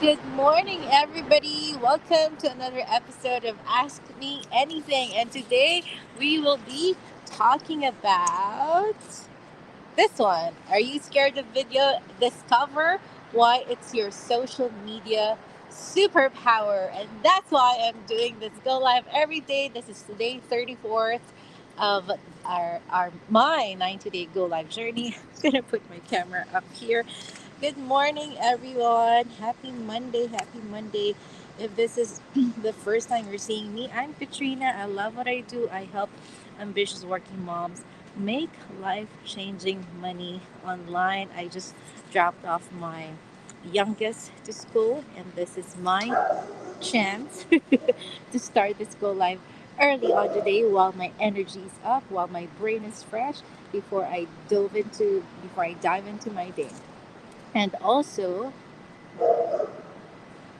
Good morning, everybody. Welcome to another episode of Ask Me Anything. And today we will be talking about this one. Are you scared of video? Discover why it's your social media superpower. And that's why I'm doing this go live every day. This is today, 34th of our my 90-day go live journey. I'm gonna put my camera up here. Good morning, everyone. Happy Monday. Happy Monday. If this is the first time you're seeing me, I'm Katrina. I love what I do. I help ambitious working moms make life changing money online. I just dropped off my youngest to school, and this is my chance to start this go live early on today while my energy is up, while my brain is fresh before I dive into my day. And also,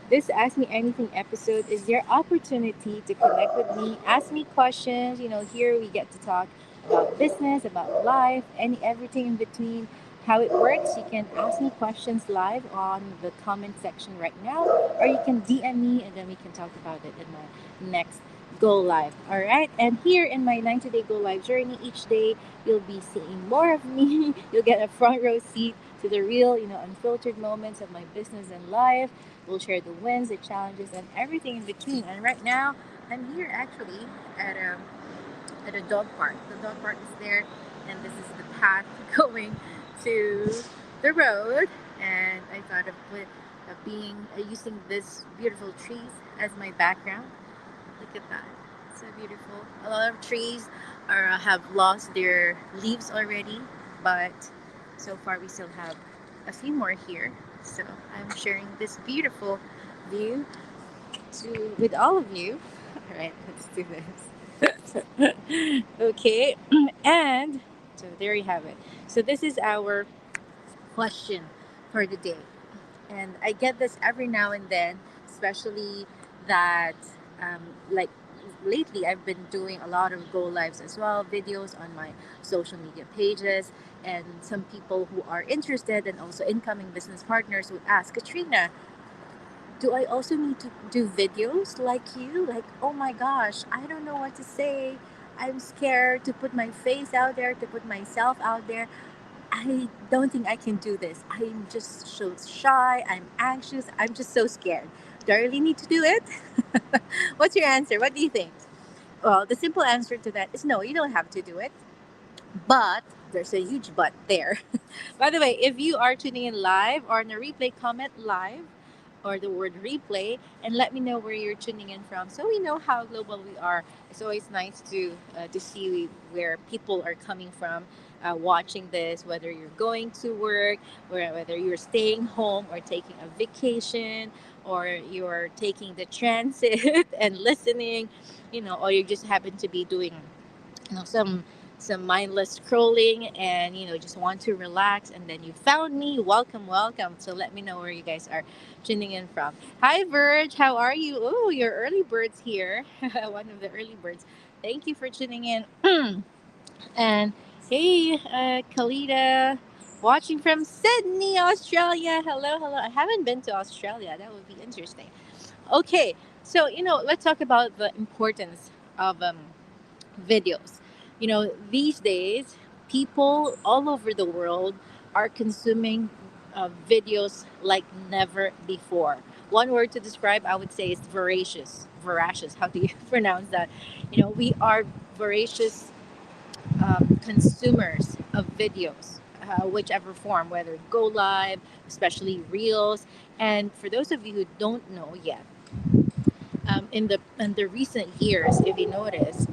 this Ask Me Anything episode is your opportunity to connect with me, ask me questions. Here we get to talk about business, about life, everything in between, how it works. You can ask me questions live on the comment section right now, or you can DM me and then we can talk about it in my next go live. All right. And here in my 90-day go live journey, each day you'll be seeing more of me. You'll get a front row seat to the real, unfiltered moments of my business and life. We'll share the wins, the challenges, and everything in between. And right now, I'm here actually at a at a dog park. The dog park is there, and this is the path going to the road. And I thought of using this beautiful trees as my background. Look at that, so beautiful. A lot of trees have lost their leaves already, but so far we still have a few more here. So I'm sharing this beautiful view with all of you. All right, let's do this. Okay, and so there you have it. So this is our question for the day, and I get this every now and then, especially that like lately I've been doing a lot of go lives as well, videos on my social media pages, and some people who are interested and also incoming business partners would ask, Katrina, do I also need to do videos like you? Like, oh my gosh, I don't know what to say. I'm scared to put my face out there, to put myself out there. I don't think I can do this. I'm just so shy. I'm anxious. I'm just so scared. Do I really need to do it? What's your answer? What do you think? Well, the simple answer to that is no, you don't have to do it. But there's a huge but there. By the way, if you are tuning in live or in a replay, comment live or the word replay and let me know where you're tuning in from so we know how global we are. It's always nice to see where people are coming from watching this, whether you're going to work, or whether you're staying home or taking a vacation, or you're taking the transit and listening, or you just happen to be doing some mindless scrolling and just want to relax, and then you found me. Welcome. So let me know where you guys are tuning in from. Hi Verge, how are you? Oh, your early birds here. One of the early birds. Thank you for tuning in. And hey, Kalita, watching from Sydney, Australia. Hello. I haven't been to Australia. That would be interesting. Okay, so let's talk about the importance of videos. These days, people all over the world are consuming videos like never before. One word to describe, I would say, is voracious. Voracious. How do you pronounce that? We are voracious consumers of videos, whichever form, whether go live, especially reels. And for those of you who don't know yet, in the recent years, if you notice,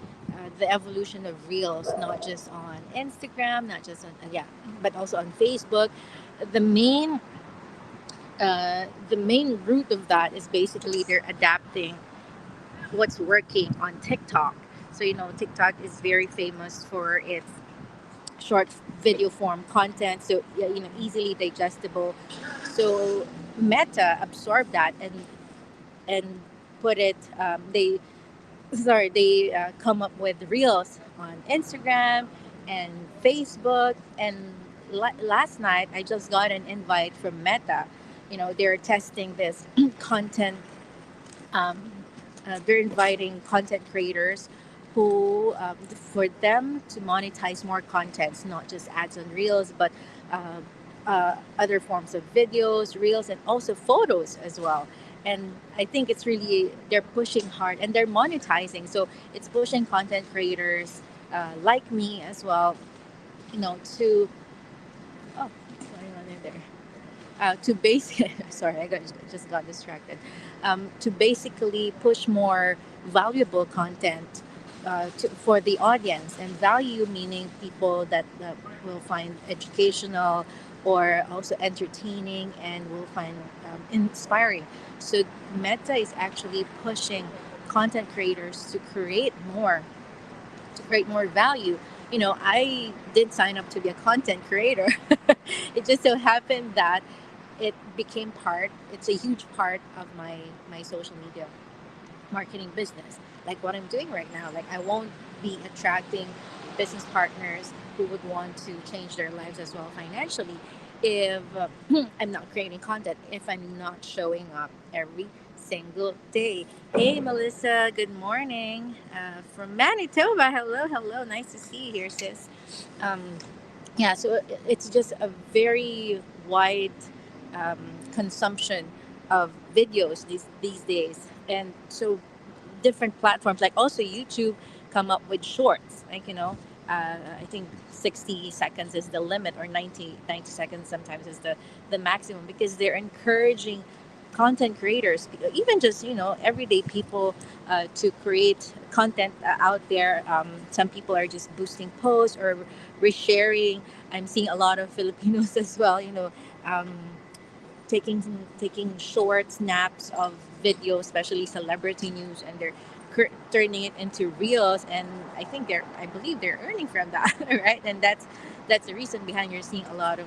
the evolution of reels, not just on Instagram, not just on but also on Facebook. The main the main root of that is basically they're adapting what's working on TikTok. So TikTok is very famous for its short video form content, so yeah, easily digestible. So Meta absorbed that and put it. They come up with reels on Instagram and Facebook. And last night I just got an invite from Meta they're testing this content. um, they're inviting content creators who for them to monetize more contents, not just ads on reels, but uh, other forms of videos, reels, and also photos as well. And I think it's really, they're pushing hard and they're monetizing, so it's pushing content creators like me as well, to, oh, what's going on in there, to basic sorry, just got distracted, to basically push more valuable content for the audience. And value meaning people that will find educational or also entertaining and will find inspiring. So Meta is actually pushing content creators to create more value. I did sign up to be a content creator. It just so happened that it's a huge part of my social media marketing business, like what I'm doing right now. Like, I won't be attracting business partners who would want to change their lives as well financially if I'm not creating content, if I'm not showing up every single day. Hey Melissa, good morning from Manitoba. Hello, hello, nice to see you here, sis. um, yeah, so it's just a very wide um, consumption of videos these days. And so different platforms like also YouTube come up with shorts, like, I think 60 seconds is the limit, or 90 seconds sometimes is the maximum, because they're encouraging content creators, even just everyday people, to create content out there. Some people are just boosting posts or resharing. I'm seeing a lot of Filipinos as well, um, taking short snaps of video, especially celebrity news, and they're turning it into reels. And I believe they're earning from that, right? And that's the reason behind you're seeing a lot of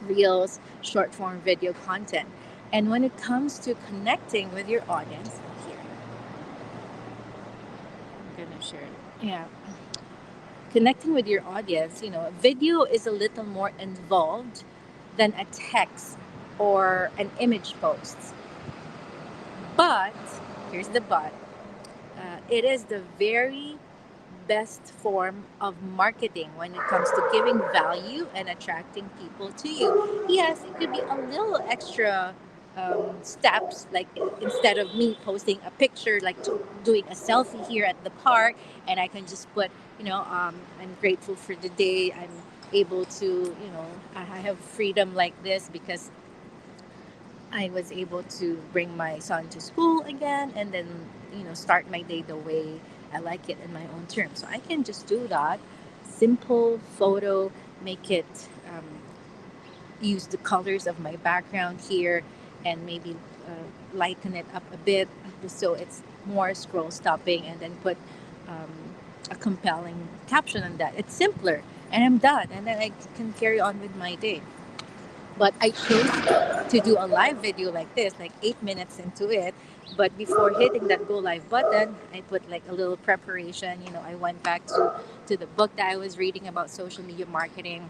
reels, short form video content. And when it comes to connecting with your audience, here, I'm gonna share it. Yeah, connecting with your audience, video is a little more involved than a text or an image post. But here's the but, it is the very best form of marketing when it comes to giving value and attracting people to you. Yes, it could be a little extra steps, like instead of me posting a picture, like doing a selfie here at the park, and I can just put, I'm grateful for the day. I'm able to, I have freedom like this because I was able to bring my son to school again, and then, start my day the way I like it in my own terms. So I can just do that. Simple photo, make it, use the colors of my background here, and maybe lighten it up a bit so it's more scroll stopping, and then put um, a compelling caption on that. It's simpler, and I'm done. And then I can carry on with my day. But I chose to do a live video like this, like 8 minutes into it. But before hitting that go live button, I put like a little preparation. I went back to the book that I was reading about social media marketing.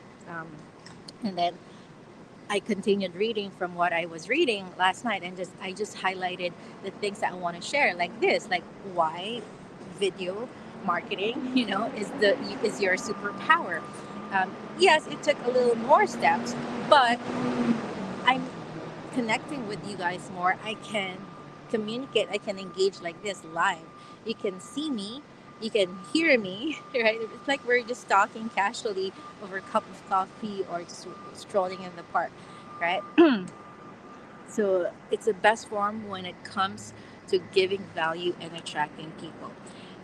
And then I continued reading from what I was reading last night, and I just highlighted the things that I want to share, like this, like why video marketing, is your superpower. Yes, it took a little more steps, but I'm connecting with you guys more. I can communicate, I can engage like this live. You can see me, you can hear me, right? It's like we're just talking casually over a cup of coffee or just strolling in the park, right? So it's the best form when it comes to giving value and attracting people.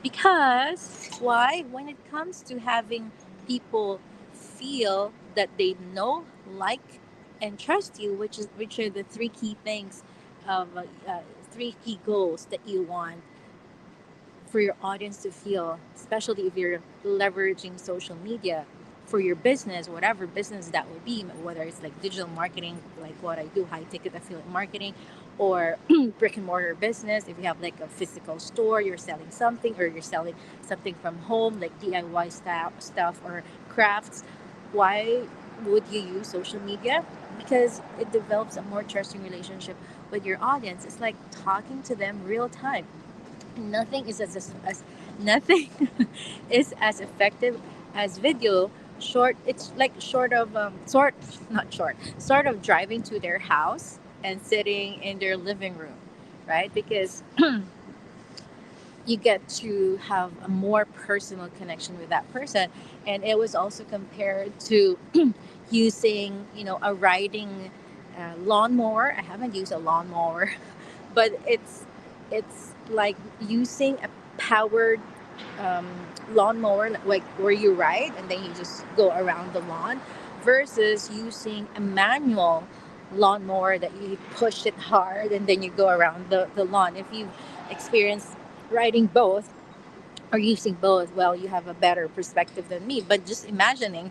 Because why? When it comes to having people feel that they know, like, and trust you, which are the three key things of three key goals that you want for your audience to feel, especially if you're leveraging social media for your business, whatever business that would be, whether it's like digital marketing, like what I do, high ticket affiliate marketing, or brick and mortar business. If you have like a physical store, you're selling something, or you're selling something from home, like DIY stuff or crafts. Why would you use social media? because it develops a more trusting relationship with your audience. It's like talking to them real time. Nothing is as nothing is as effective as video. Short, it's like short of sort not short, sort of driving to their house and sitting in their living room, right? Because you get to have a more personal connection with that person. And it was also compared to using, a riding lawnmower. I haven't used a lawnmower, but it's like using a powered um, lawnmower, like where you ride and then you just go around the lawn, versus using a manual lawnmower that you push it hard and then you go around the lawn. If you've experienced riding both or using both, well, you have a better perspective than me. But just imagining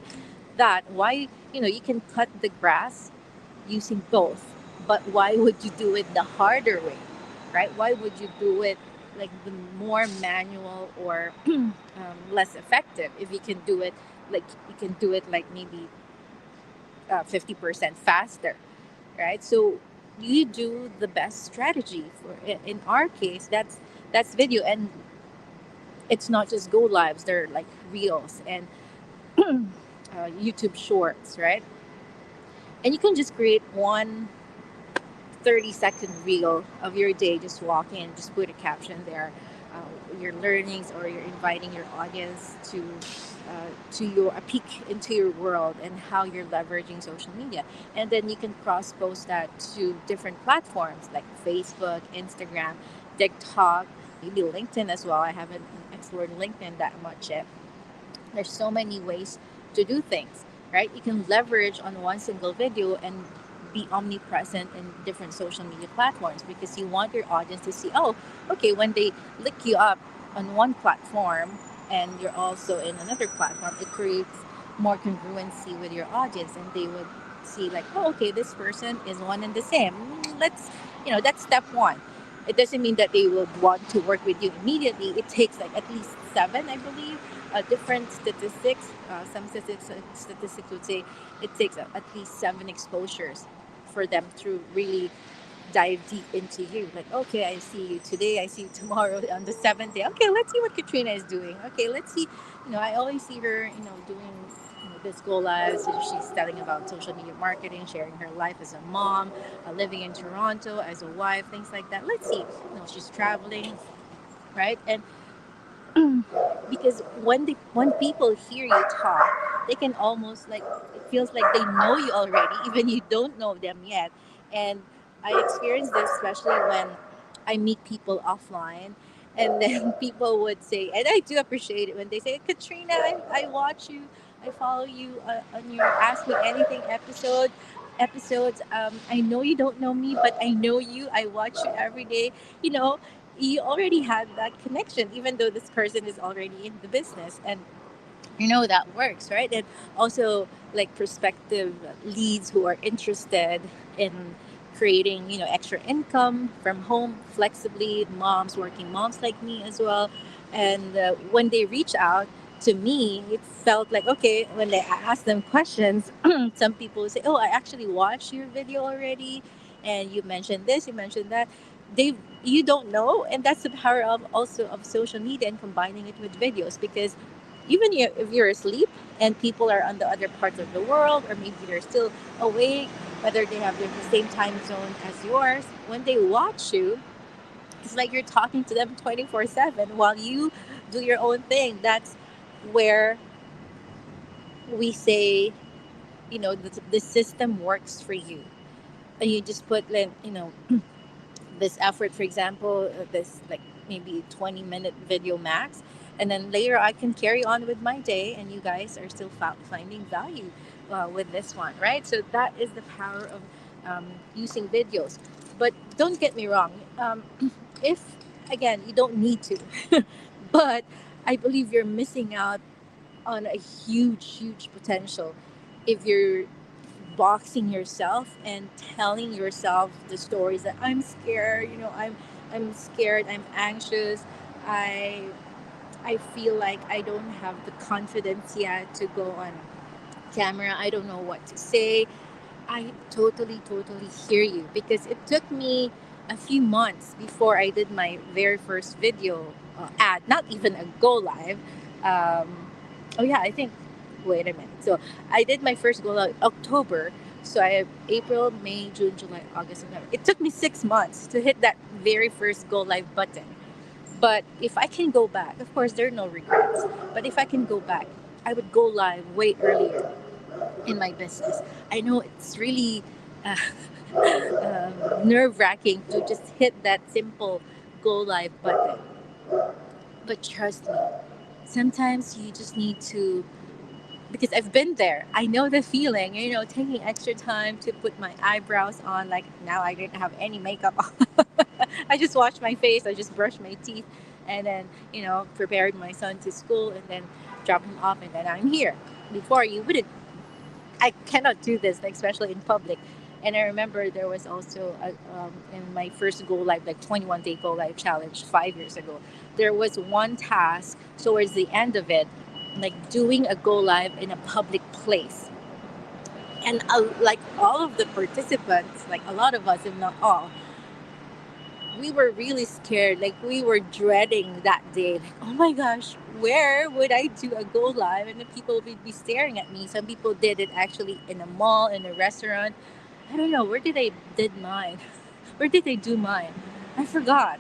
that, why, you can cut the grass using both, but why would you do it the harder way, right? Why would you do it like the more manual or less effective if you can do it, like you can do it like maybe 50% faster, right? So you do the best strategy for it. In our case, that's video. And it's not just go lives, they're like reels and YouTube shorts, right? And you can just create one 30-second reel of your day, just walk in, just put a caption there, your learnings, or you're inviting your audience to your a peek into your world and how you're leveraging social media. And then you can cross post that to different platforms like Facebook, Instagram, TikTok, maybe LinkedIn as well. I haven't explored LinkedIn that much yet. There's so many ways to do things, right? You can leverage on one single video and be omnipresent in different social media platforms because you want your audience to see, oh, okay, when they look you up on one platform and you're also in another platform, it creates more congruency with your audience, and they would see like, oh, okay, this person is one and the same. Let's, that's step one. It doesn't mean that they will want to work with you immediately. It takes like at least seven, I believe, different statistics. Some statistics would say it takes at least seven exposures for them to really dive deep into you. Like, okay, I see you today, I see you tomorrow on the seventh day. Okay, let's see what Katrina is doing. Okay, let's see. I always see her, doing this go live. So she's telling about social media marketing, sharing her life as a mom, living in Toronto as a wife, things like that. Let's see. She's traveling, right? And because when people hear you talk, they can almost like, it feels like they know you already, even you don't know them yet. And I experience this especially when I meet people offline, and then people would say, and I do appreciate it when they say, Katrina, I watch you, I follow you on your Ask Me Anything episodes. I know you don't know me, but I know you. I watch you every day. You know, you already had that connection, even though this person is already in the business. And that works, right? And also like prospective leads who are interested in creating extra income from home flexibly, moms, working moms like me as well. And when they reach out to me, it felt like, okay, when they ask them questions, some people say, oh, I actually watched your video already, and you mentioned this, you mentioned that. They You don't know. And that's the power of also of social media and combining it with videos, because even if you're asleep and people are on the other parts of the world, or maybe they're still awake, whether they have the same time zone as yours, when they watch you, it's like you're talking to them 24/7 while you do your own thing. That's where we say, the system works for you. And you just put like, this effort, for example, this like maybe 20-minute video max, and then later I can carry on with my day, and you guys are still finding value with this one, right? So that is the power of using videos. But don't get me wrong, if again you don't need to, but I believe you're missing out on a huge potential if you're boxing yourself and telling yourself the stories that I'm scared, I'm scared, I'm anxious, I I feel like I don't have the confidence yet to go on camera. I don't know what to say. I totally, totally hear you because it took me a few months before I did my very first video ad, not even a go live. Oh, yeah, I think, wait a minute. So I did my first go live October. So I have April, May, June, July, August, September. It took me 6 months to hit that very first go live button. But if I can go back, of course, there are no regrets. But if I can go back, I would go live way earlier in my business. I know it's really uh, nerve wracking to just hit that simple go live button. But trust me, sometimes you just need to, because I've been there. I know the feeling, taking extra time to put my eyebrows on. Like now I didn't have any makeup on. I just washed my face, I just brushed my teeth, and then, prepared my son to school and then drop him off, and then I'm here. Before you wouldn't I cannot do this, like especially in public. And I remember there was also in my first go live, like 21-day go live challenge 5 years ago. There was one task towards the end of it, like doing a go live in a public place. And like all of the participants, like a lot of us, if not all, we were really scared. Like we were dreading that day. Like, oh my gosh, where would I do a go live? And the people would be staring at me. Some people did it actually in a mall, in a restaurant. I don't know. Where did I did mine? Where did I do mine? I forgot.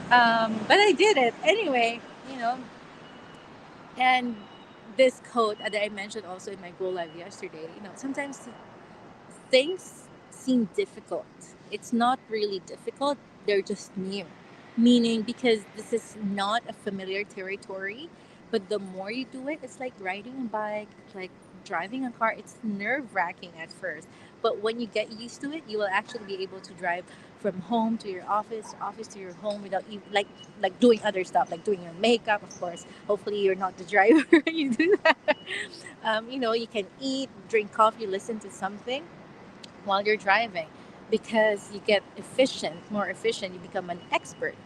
But I did it anyway. You know, and this quote that I mentioned also in my go live yesterday. Sometimes things seem difficult. It's not really difficult, they're just new. Meaning, because this is not a familiar territory, but the more you do it, it's like riding a bike, like driving a car. It's nerve wracking at first. But when you get used to it, you will actually be able to drive from home to your office, office to your home without you like doing other stuff, like doing your makeup, of course. Hopefully, you're not the driver when you do that. You can eat, drink coffee, listen to something while you're driving because you get more efficient. You become an expert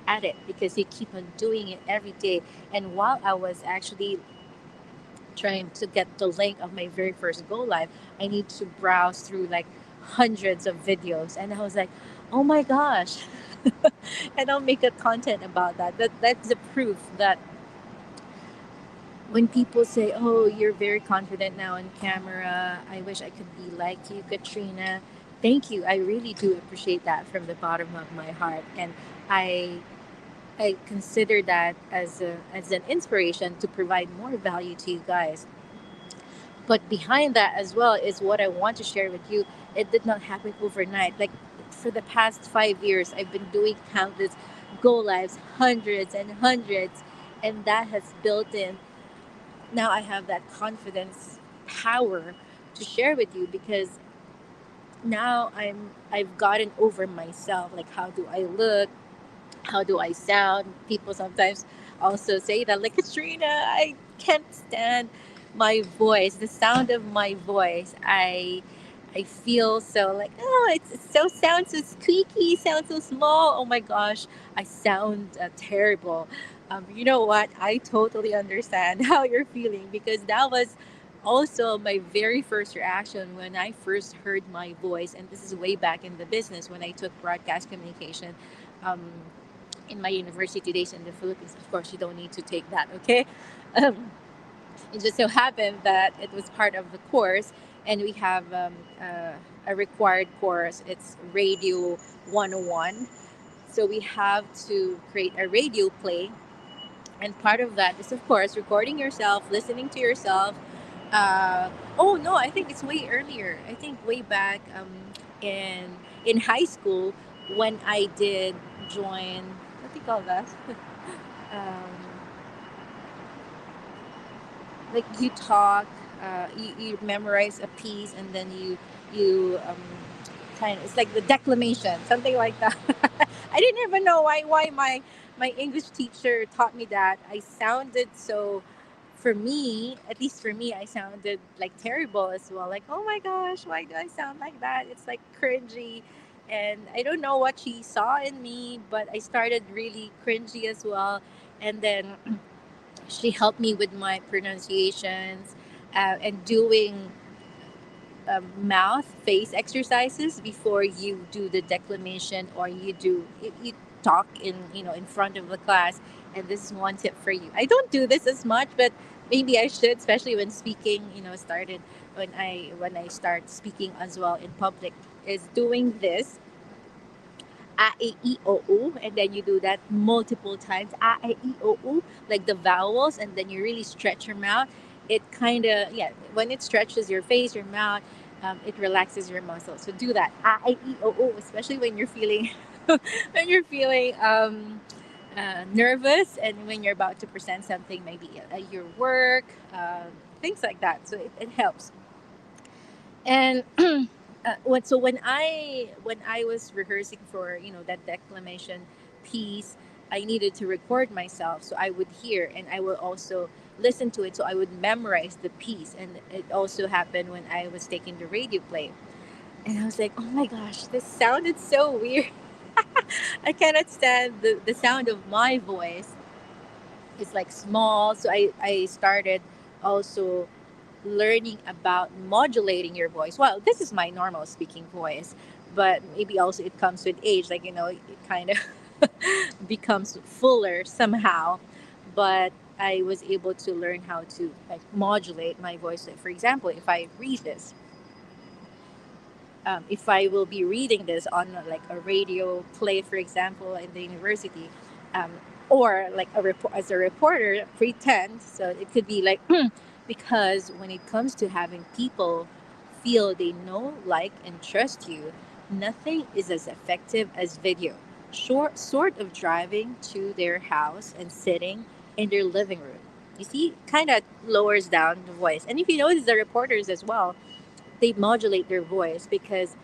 at it because you keep on doing it every day. And while I was actually trying to get the link of my very first go live, I need to browse through like hundreds of videos. And I was like, oh my gosh. And I'll make a content about that. That's the proof that when people say, "Oh, you're very confident now on camera. I wish I could be like you, Katrina." Thank you. I really do appreciate that from the bottom of my heart, and I I consider that as an inspiration to provide more value to you guys. But behind that as well is what I want to share with you. It did not happen overnight. Like for the past 5 years, I've been doing countless go lives, hundreds and hundreds, and that has built in now I have that confidence power to share with you because now I've gotten over myself. Like how do I look, how do I sound? People sometimes also say that, like, Katrina, I can't stand my voice, the sound of my voice. I feel so like, oh, it's so sounds so squeaky, sounds so small. Oh my gosh, I sound terrible. You know what? I totally understand how you're feeling because that was also my very first reaction when I first heard my voice. And this is way back in the business when I took broadcast communication. Um, in my university days in the Philippines. Of course, you don't need to take that, okay? Um, it just so happened that it was part of the course, and we have a required course. It's Radio 101. So we have to create a radio play, and part of that is, of course, recording yourself, listening to yourself. Oh no, I think it's way earlier. I think way back in high school when I did join. What do you call that? um, like you talk, you memorize a piece, and then you kind of, it's like the declamation, something like that. I didn't even know why my English teacher taught me that. I sounded so, for me, at least for me, I sounded like terrible as well. Like, oh my gosh, why do I sound like that? It's like cringy. And I don't know what she saw in me, but I started really cringy as well. And then she helped me with my pronunciations and doing mouth face exercises before you do the declamation, or you talk in, in front of the class. And this is one tip for you. I don't do this as much, but maybe I should, especially when speaking, started when I start speaking as well in public, is doing this a e I o u, and then you do that multiple times, a e I o u, like the vowels, and then you really stretch your mouth. It kind of, yeah, when it stretches your face, your mouth, it relaxes your muscles. So do that, a e I o u, especially when you're feeling when you're feeling nervous, and when you're about to present something, maybe at your work, things like that. So it helps. And when I was rehearsing for, that declamation piece, I needed to record myself, so I would hear and I will also listen to it, so I would memorize the piece. And it also happened when I was taking the radio play, and I was like, oh my gosh, this sounded so weird. I cannot stand the sound of my voice. It's like small, so I started also learning about modulating your voice. Well, this is my normal speaking voice, but maybe also it comes with age. Like, it kind of becomes fuller somehow. But I was able to learn how to like modulate my voice. Like, for example, if I will be reading this on like a radio play, for example, in the university, um, or like as a reporter, pretend. So it could be like, because when it comes to having people feel they know, like, and trust you, nothing is as effective as video. Short, sort of driving to their house and sitting in their living room. You see, kind of lowers down the voice. And if you notice, the reporters as well, they modulate their voice, because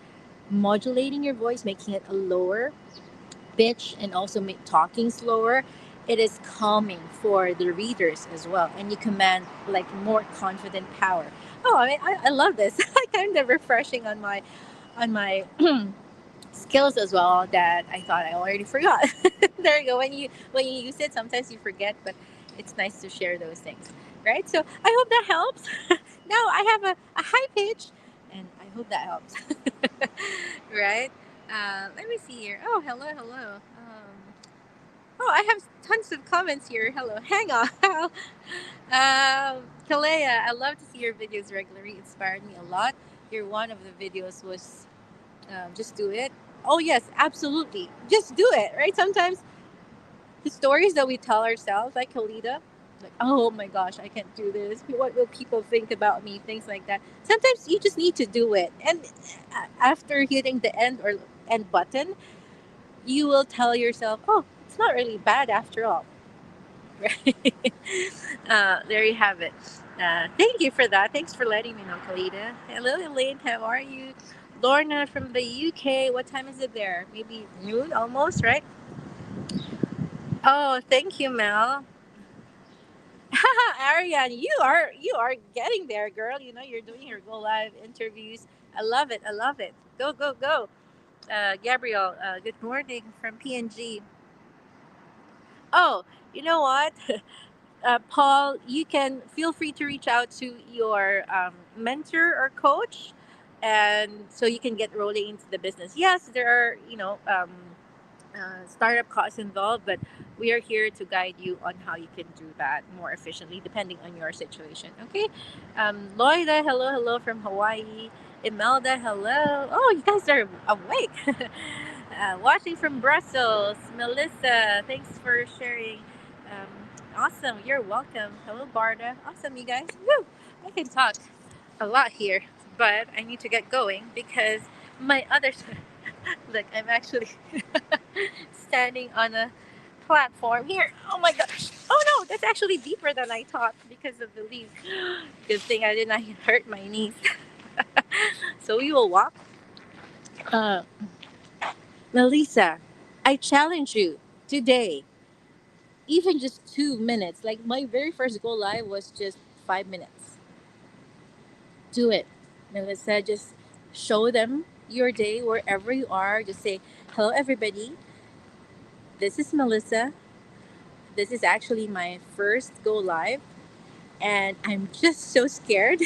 modulating your voice, making it a lower pitch, and also talking slower, it is calming for the readers as well, and you command like more confident power. Oh, I mean, I love this. Kind of refreshing on my skills as well, that I thought I already forgot. There you go. When you use it, sometimes you forget, but it's nice to share those things, right? So I hope that helps. Now I have a high pitch, and I hope that helps. Right? Let me see here. Oh, hello, hello. Oh, I have tons of comments here. Hello, hang on. Kalea, I love to see your videos regularly. Inspired me a lot. Your one of the videos was, just do it. Oh yes, absolutely. Just do it, right? Sometimes the stories that we tell ourselves, like Kalida, like, oh my gosh, I can't do this. What will people think about me? Things like that. Sometimes you just need to do it, and after hitting the end button, you will tell yourself, oh, it's not really bad after all. Right? There you have it. Thank you for that. Thanks for letting me know, Kalida. Hello, Elaine. How are you? Lorna from the UK. What time is it there? Maybe noon almost, right? Oh, thank you, Mel. Ariane, you are getting there, girl. You're doing your go live interviews. I love it. I love it. Go, go, go. Gabriel, good morning from PNG. Oh, you know what? Paul, you can feel free to reach out to your mentor or coach, and so you can get rolling into the business. Yes, there are, startup costs involved, but we are here to guide you on how you can do that more efficiently depending on your situation. Okay, Loida, hello, hello from Hawaii. Imelda, hello. Oh, you guys are awake. Watching from Brussels. Melissa, thanks for sharing. Awesome, you're welcome. Hello, Barda. Awesome, you guys. Woo! I can talk a lot here, but I need to get going because my other look, I'm actually standing on a platform here. Oh my gosh. Oh no, that's actually deeper than I thought because of the leaves. Good thing I did not hurt my knees. So we will walk. Uh, Melissa, I challenge you today, even just 2 minutes. Like my very first go live was just 5 minutes. Do it, Melissa. Just show them your day wherever you are. Just say, hello, everybody. This is Melissa. This is actually my first go live, and I'm just so scared.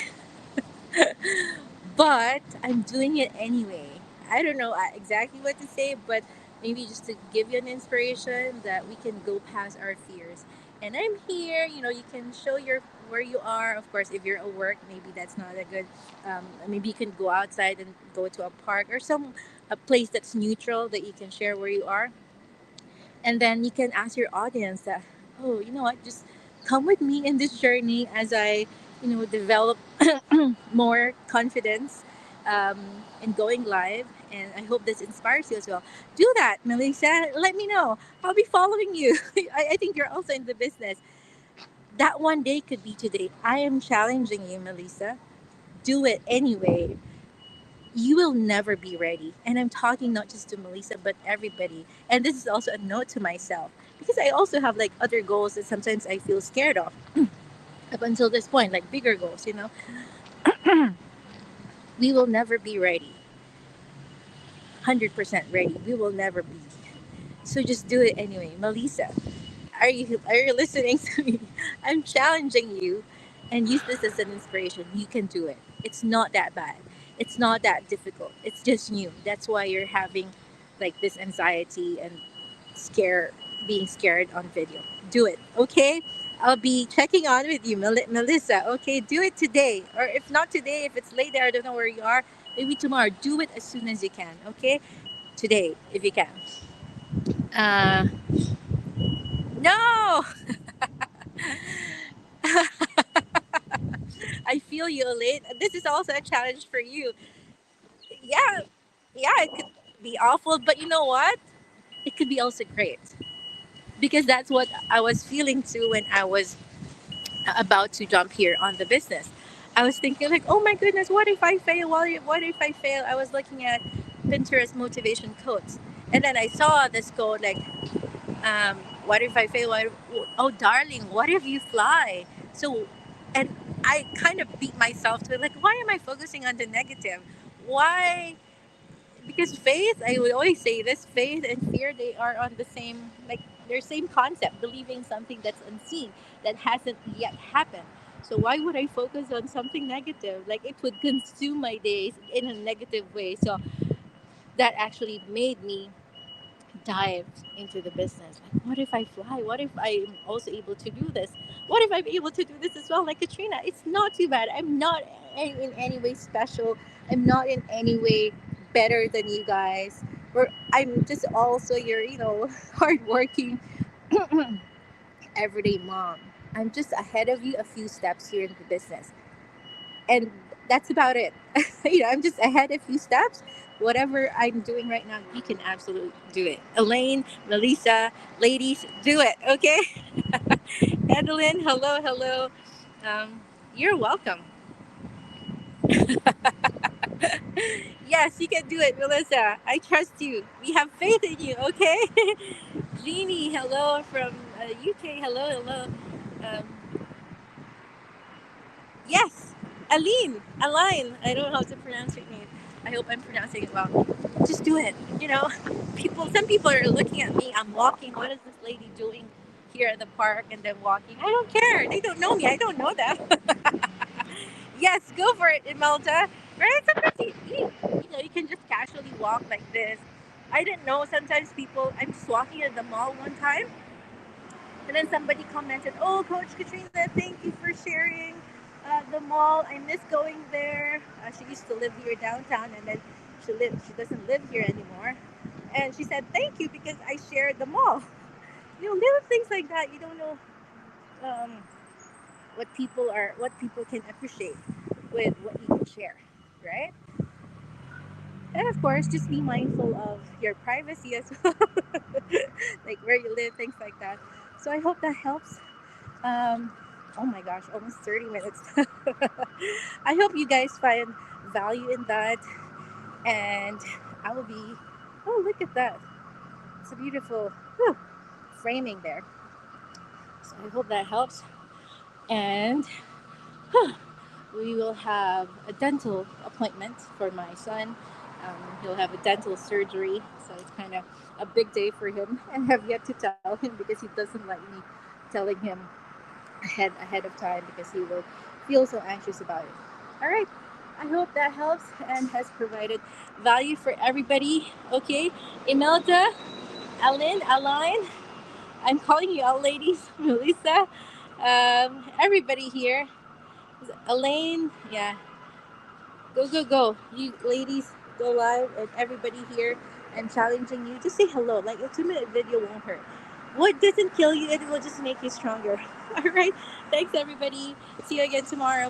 but I'm doing it anyway. I don't know exactly what to say, but maybe just to give you an inspiration that we can go past our fears. And I'm here. You can show your where you are. Of course, if you're at work, maybe that's not a good. Maybe you can go outside and go to a park or some a place that's neutral that you can share where you are, and then you can ask your audience that, oh, you know what, just come with me in this journey as I develop more confidence um, in going live, and I hope this inspires you as well. Do that, Melissa. Let me know. I'll be following you. I think you're also in the business. That one day could be today. I am challenging you, Melissa. Do it anyway. You will never be ready. And I'm talking not just to Melissa, but everybody. And this is also a note to myself because I also have like other goals that sometimes I feel scared of up until this point, like bigger goals. We will never be ready, 100% ready. We will never be. So just do it anyway. Melissa, are you listening to me? I'm challenging you, and use this as an inspiration. You can do it. It's not that bad. It's not that difficult. It's just new. That's why you're having like this anxiety and scare being scared on video. Do it, okay? I'll be checking on with you, Melissa. Okay, do it today, or if not today, if it's late there, I don't know where you are. Maybe tomorrow. Do it as soon as you can. Okay, today if you can. Uh, no. I feel you, Elaine. This is also a challenge for you. Yeah, yeah, it could be awful, but you know what? It could be also great because that's what I was feeling too when I was about to jump here on the business. I was thinking like, oh my goodness, what if I fail? What if I fail? I was looking at Pinterest motivation quotes, and then I saw this quote like, um, what if I fail? Oh, darling, what if you fly? So, and I kind of beat myself to it. Like, why am I focusing on the negative? Why? Because faith, I would always say this, faith and fear, they are on the same, like, they're same concept, believing something that's unseen, that hasn't yet happened. So why would I focus on something negative? Like, it would consume my days in a negative way. So that actually made me dive into the business. Like, what if I fly? What if I'm also able to do this? What if I'm able to do this as well, like Katrina? It's not too bad. I'm not in any way special. I'm not in any way better than you guys. I'm just also your, hardworking everyday mom. I'm just ahead of you a few steps here in the business, and that's about it. I'm just ahead a few steps. Whatever I'm doing right now, you can absolutely do it. Elaine, Melissa, ladies, do it. Okay. Adeline, hello, hello. Um, you're welcome. Yes, you can do it, Melissa. I trust you. We have faith in you. Okay. Jeannie, hello from UK. Hello, hello. Um, Yes, Aline. I don't know how to pronounce your name. I hope I'm pronouncing it well. Just do it. Some people are looking at me. I'm walking. What is this lady doing here at the park and then walking? I don't care. They don't know me. I don't know them. Yes, go for it, Imelda. Right? Sometimes you can just casually walk like this. I didn't know. Sometimes people. I'm just walking at the mall one time, and then somebody commented, "Oh, Coach Katrina, thank you for sharing the mall. I miss going there. She used to live here downtown, and then she doesn't live here anymore." And she said, "Thank you because I shared the mall." Little things like that. You don't know um, what people can appreciate with what you can share, right? And of course, just be mindful of your privacy as well, like where you live, things like that. So I hope that helps. Um, oh my gosh, almost 30 minutes. I hope you guys find value in that. And I will be, oh, look at that. It's a beautiful framing there. So I hope that helps. And we will have a dental appointment for my son. He'll have a dental surgery. So it's kind of a big day for him. And have yet to tell him because he doesn't like me telling him ahead of time because he will feel so anxious about it. All right. I hope that helps and has provided value for everybody. Okay, Imelda, Aline, Aline, I'm calling you out, ladies. Melissa, everybody here. Elaine, yeah, go, go, go. You ladies, go live, and everybody here and challenging you. Just say hello. Like a 2 minute video won't hurt. What doesn't kill you, it will just make you stronger. All right. Thanks, everybody. See you again tomorrow.